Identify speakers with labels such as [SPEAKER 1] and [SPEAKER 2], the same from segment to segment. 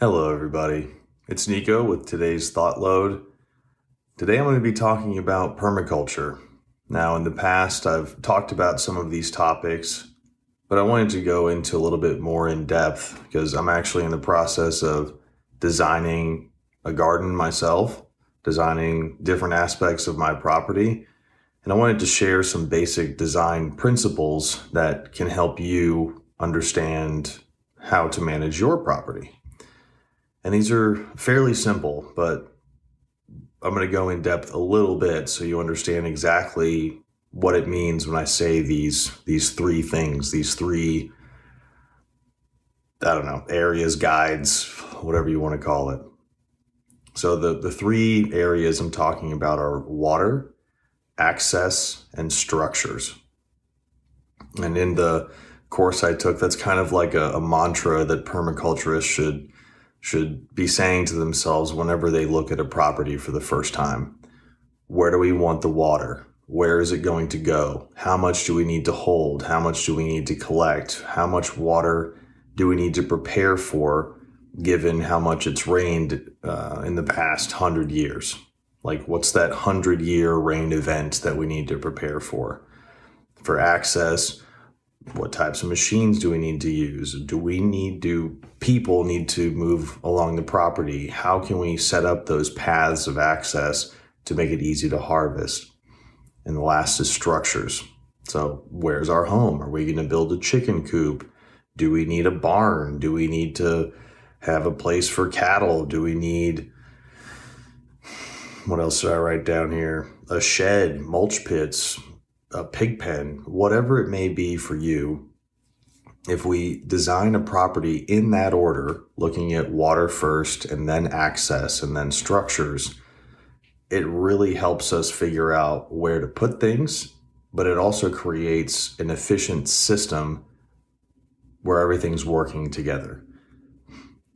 [SPEAKER 1] Hello, everybody. It's Nico with today's ThoughtLoad. Today I'm going to be talking about permaculture. Now, in the past, I've talked about some of these topics, but I wanted to go into a little bit more in depth because I'm actually in the process of designing a garden myself, designing different aspects of my property, and I wanted to share some basic design principles that can help you understand how to manage your property. And these are fairly simple, but I'm going to go in depth a little bit so you understand exactly what it means when I say these three things, these three, I don't know, areas, guides, whatever you want to call it. So the three areas I'm talking about are water, access, and structures. And in the course I took, that's kind of like a mantra that permaculturists should be saying to themselves whenever they look at a property for the first time. Where do we want the water? Where is it going to go? How much do we need to hold? How much do we need to collect? How much water do we need to prepare for, given how much it's rained in the past 100 years? Like, what's that 100-year rain event that we need to prepare for? For access, what types of machines do we need to use? Do people need to move along the property? How can we set up those paths of access to make it easy to harvest? And the last is structures. So where's our home? Are we going to build a chicken coop? Do we need a barn? Do we need to have a place for cattle? Do we need, what else did I write down here? A shed, mulch pits, a pig pen, whatever it may be for you. If we design a property in that order, looking at water first and then access and then structures, it really helps us figure out where to put things, but it also creates an efficient system where everything's working together.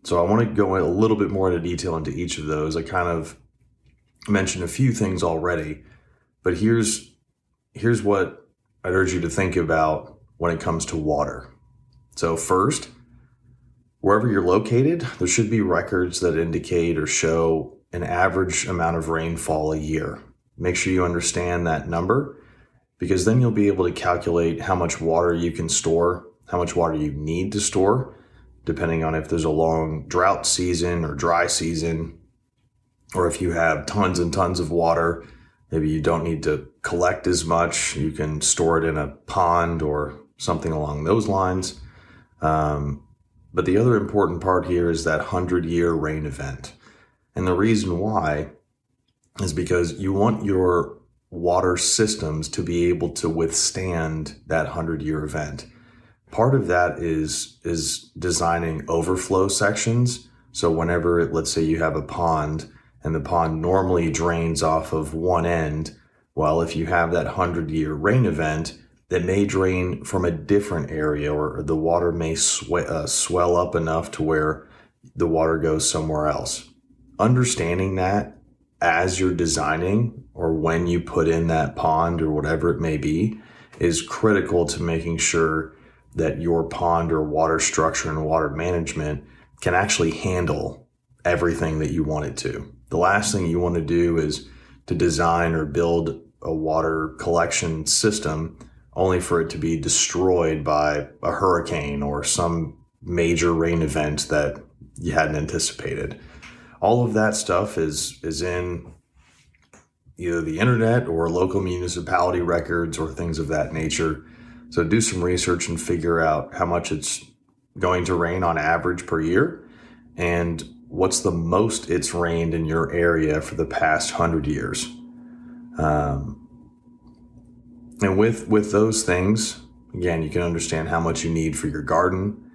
[SPEAKER 1] So I want to go a little bit more into detail into each of those. I kind of mentioned a few things already, but here's what I'd urge you to think about when it comes to water. So first, wherever you're located, there should be records that indicate or show an average amount of rainfall a year. Make sure you understand that number, because then you'll be able to calculate how much water you can store, how much water you need to store, depending on if there's a long drought season or dry season, or if you have tons and tons of water. Maybe you don't need to collect as much. You can store it in a pond or something along those lines. But the other important part here is that 100-year rain event. And the reason why is because you want your water systems to be able to withstand that 100-year event. Part of that is designing overflow sections. So whenever, let's say you have a pond, and the pond normally drains off of one end, well, if you have that 100-year rain event, that may drain from a different area, or the water may swell up enough to where the water goes somewhere else. Understanding that as you're designing or when you put in that pond or whatever it may be is critical to making sure that your pond or water structure and water management can actually handle everything that you want it to. The last thing you want to do is to design or build a water collection system only for it to be destroyed by a hurricane or some major rain event that you hadn't anticipated. All of that stuff is in either the internet or local municipality records or things of that nature. So do some research and figure out how much it's going to rain on average per year, and what's the most it's rained in your area for the past 100 years. And with those things, again, you can understand how much you need for your garden.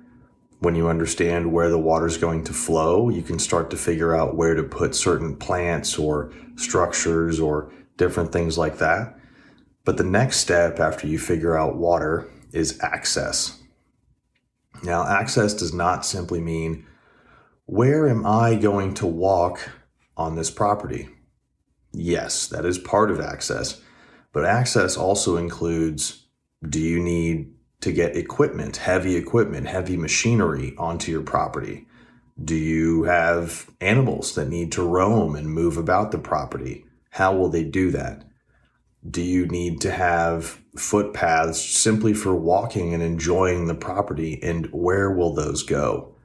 [SPEAKER 1] When you understand where the water's going to flow, you can start to figure out where to put certain plants or structures or different things like that. But the next step after you figure out water is access. Now, access does not simply mean, where am I going to walk on this property? Yes, that is part of access. But access also includes, do you need to get equipment, heavy machinery onto your property? Do you have animals that need to roam and move about the property? How will they do that? Do you need to have footpaths simply for walking and enjoying the property? And where will those go?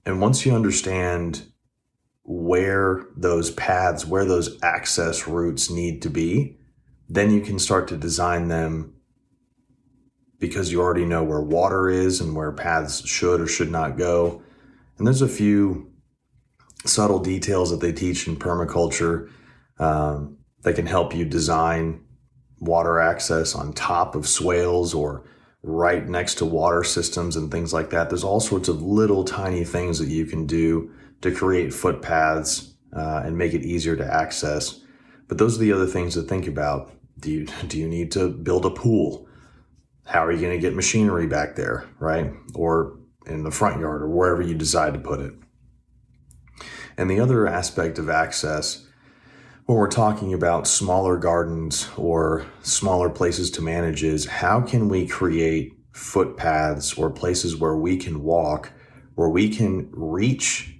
[SPEAKER 1] And once you understand where those paths, where those access routes need to be, then you can start to design them because you already know where water is and where paths should or should not go. And there's a few subtle details that they teach in permaculture that can help you design water access on top of swales or right next to water systems and things like that. There's all sorts of little tiny things that you can do to create footpaths and make it easier to access. But those are the other things to think about. Do you need to build a pool? How are you going to get machinery back there, right? Or in the front yard or wherever you decide to put it. And the other aspect of access, when we're talking about smaller gardens or smaller places to manage, is how can we create footpaths or places where we can walk, where we can reach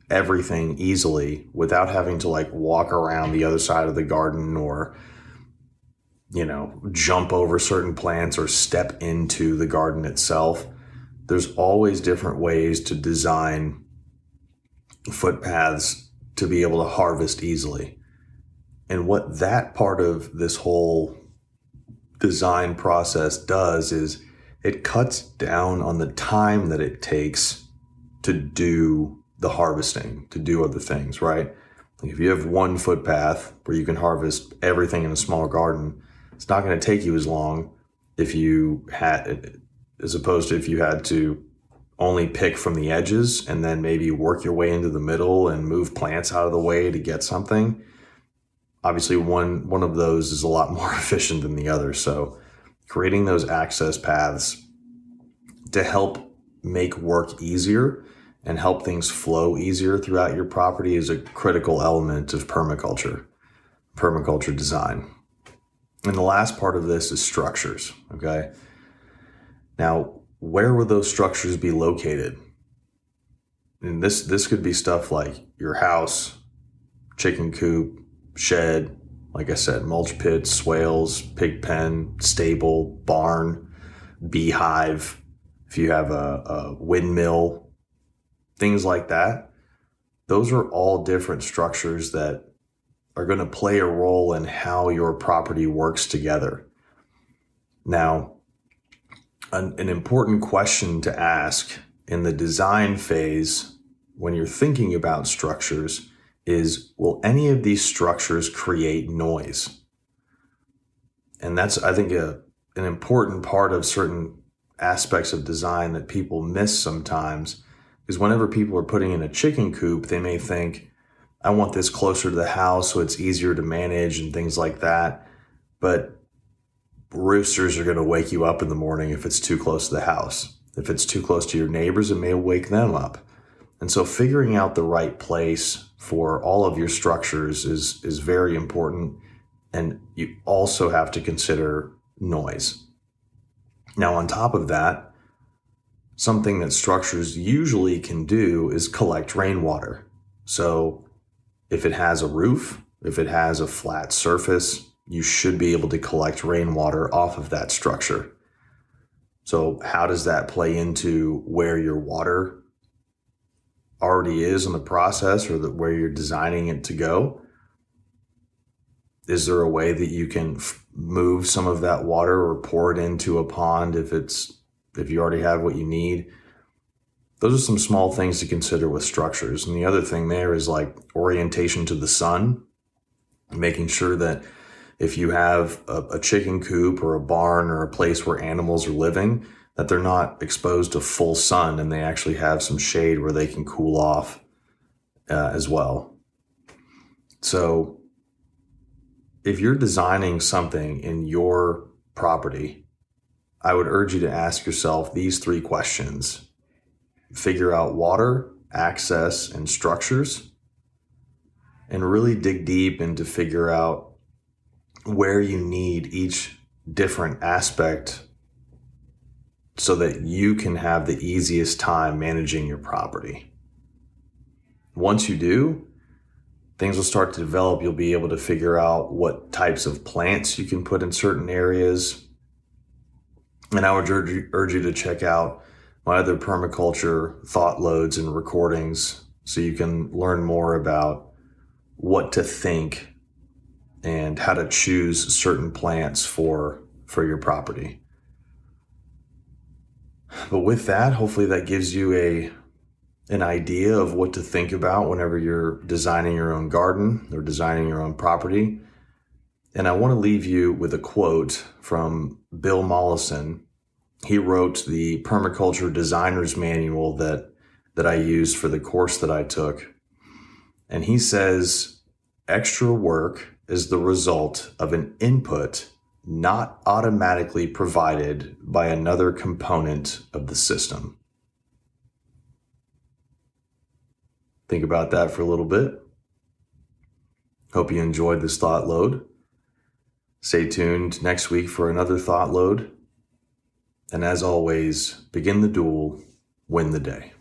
[SPEAKER 1] everything easily without having to like walk around the other side of the garden or jump over certain plants or step into the garden itself. There's always different ways to design footpaths to be able to harvest easily. And what that part of this whole design process does is it cuts down on the time that it takes to do the harvesting, to do other things, right? If you have one footpath where you can harvest everything in a small garden, it's not going to take you as long if you had, as opposed to if you had to only pick from the edges and then maybe work your way into the middle and move plants out of the way to get something. Obviously, one of those is a lot more efficient than the other. So creating those access paths to help make work easier and help things flow easier throughout your property is a critical element of permaculture design. And the last part of this is structures, okay? Now, where would those structures be located? And this could be stuff like your house, chicken coop, shed, like I said, mulch pits, swales, pig pen, stable, barn, beehive, if you have a windmill, things like that. Those are all different structures that are going to play a role in how your property works together. Now, an important question to ask in the design phase when you're thinking about structures is, will any of these structures create noise? And that's, I think, an important part of certain aspects of design that people miss sometimes, is whenever people are putting in a chicken coop, they may think, I want this closer to the house so it's easier to manage and things like that. But roosters are going to wake you up in the morning if it's too close to the house. If it's too close to your neighbors, it may wake them up. And so figuring out the right place for all of your structures is very important. And you also have to consider noise. Now, on top of that, something that structures usually can do is collect rainwater. So if it has a roof, if it has a flat surface, you should be able to collect rainwater off of that structure. So how does that play into where your water already is in the process, or where you're designing it to go? Is there a way that you can move some of that water or pour it into a pond if you already have what you need? Those are some small things to consider with structures. And the other thing there is like orientation to the sun, making sure that if you have a chicken coop or a barn or a place where animals are living, that they're not exposed to full sun and they actually have some shade where they can cool off as well. So if you're designing something in your property, I would urge you to ask yourself these 3 questions. Figure out water, access, and structures, and really dig deep into figure out where you need each different aspect so that you can have the easiest time managing your property. Once you do, things will start to develop. You'll be able to figure out what types of plants you can put in certain areas. And I would urge you to check out my other permaculture thought loads and recordings so you can learn more about what to think and how to choose certain plants for your property. But with that, hopefully that gives you an idea of what to think about whenever you're designing your own garden or designing your own property. And I want to leave you with a quote from Bill Mollison. He wrote the permaculture designer's manual that I used for the course that I took. And he says, extra work is the result of an input not automatically provided by another component of the system. Think about that for a little bit. Hope you enjoyed this thought load. Stay tuned next week for another thought load. And as always, begin the duel, win the day.